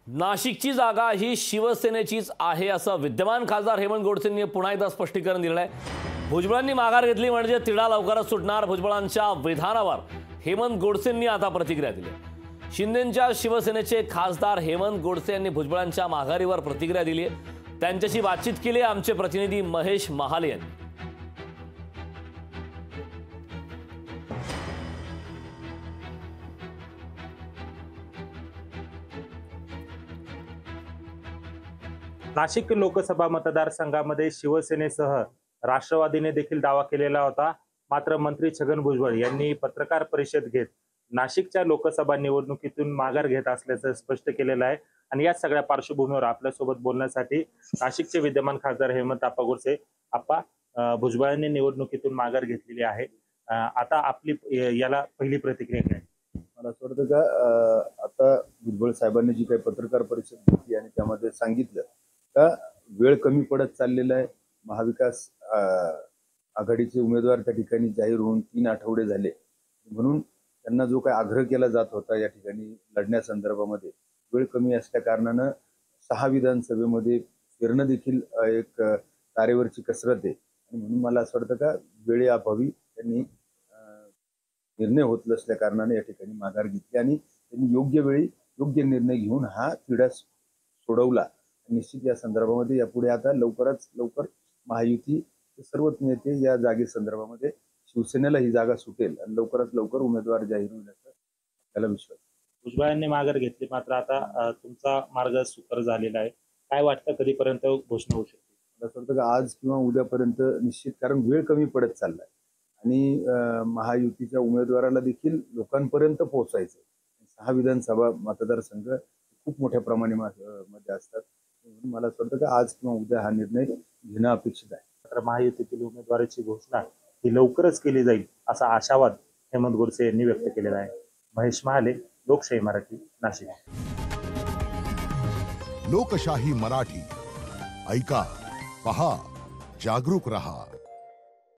नाशिकची जागा ही शिवसेनेचीच आहे असं विद्यमान खासदार हेमंत गोडसेंनी पुन्हा एकदा स्पष्टीकरण दिलं आहे। भुजबळांनी माघार घेतली म्हणजे तिढा लवकरच सुटणार। भुजबळांच्या विधानावर हेमंत गोडसेंनी आता प्रतिक्रिया दिली। शिंदेंच्या शिवसेनेचे खासदार हेमंत गोडसे यांनी भुजबळांच्या माघारीवर प्रतिक्रिया दिली आहे। त्यांच्याशी बातचीत केली आमचे प्रतिनिधी महेश महाले यांनी। नाशिक लोकसभा मतदारसंघामध्ये शिवसेनेसह राष्ट्रवादीने देखील दावा केलेला होता। मात्र मंत्री छगन भुजबळ यांनी पत्रकार परिषद घेत नाशिकच्या लोकसभा निवडणुकीतून माघार घेत असल्याचं स्पष्ट केलेलं आहे। आणि या सगळ्या पार्श्वभूमीवर आपल्यासोबत बोलण्यासाठी नाशिकचे विद्यमान खासदार हेमंत आप्पा गोडसे आप्पा, भुजबळांनी निवडणुकीतून माघार घेतलेली आहे, आता आपली याला पहिली प्रतिक्रिया काय? मला असं वाटतं का आता भुजबळ साहेबांनी जी काही पत्रकार परिषद घेतली आणि त्यामध्ये सांगितलं का वेळ कमी पडत चाललेला आहे। महाविकास आघाडीचे उमेदवार त्या ठिकाणी जाहीर होऊन 3 आठवडे झाले, म्हणून त्यांना जो काही आग्रह केला जात होता या ठिकाणी लढण्यासंदर्भामध्ये वेळ कमी असल्या कारणानं 6 विधानसभेमध्ये फिरणं देखील एक तारेवरची कसरत आहे। आणि म्हणून मला असं वाटतं का वेळेअभावी त्यांनी निर्णय होत नसल्या कारणाने या ठिकाणी माघार घेतली आणि त्यांनी योग्य वेळी योग्य निर्णय घेऊन हा तिढा सोडवला। निश्चित या संदर्भामध्ये यापुढे आता लवकरात लवकर महायुती सर्वच नेते या जागे संदर्भामध्ये शिवसेनेला ही जागा सुटेल आणि लवकरात लवकर उमेदवार जाहीर होईल असं त्याला विश्वास। भुजबळांनी माघार घेतली, मात्र आता तुमचा मार्ग सुकर झालेला आहे, काय वाटतं कधीपर्यंत घोषणा होऊ शकते? मला असं वाटतं का आज किंवा उद्यापर्यंत निश्चित, कारण वेळ कमी पडत चाललाय आणि महायुतीच्या उमेदवाराला देखील लोकांपर्यंत पोहोचायचं। 6 विधानसभा मतदारसंघ खूप मोठ्या प्रमाणामध्ये असतात, मला असं वाटतं का आज किंवा उद्या हा निर्णय घेणं अपेक्षित आहे। तर महायुतीतील उमेदवाराची घोषणा ही लवकरच केली जाईल असा आशावाद हेमंत गोडसे यांनी व्यक्त केलेला आहे। महेश महाले, लोकशाही मराठी, नाशिक। लोकशाही मराठी ऐका, पहा, जागरूक रहा।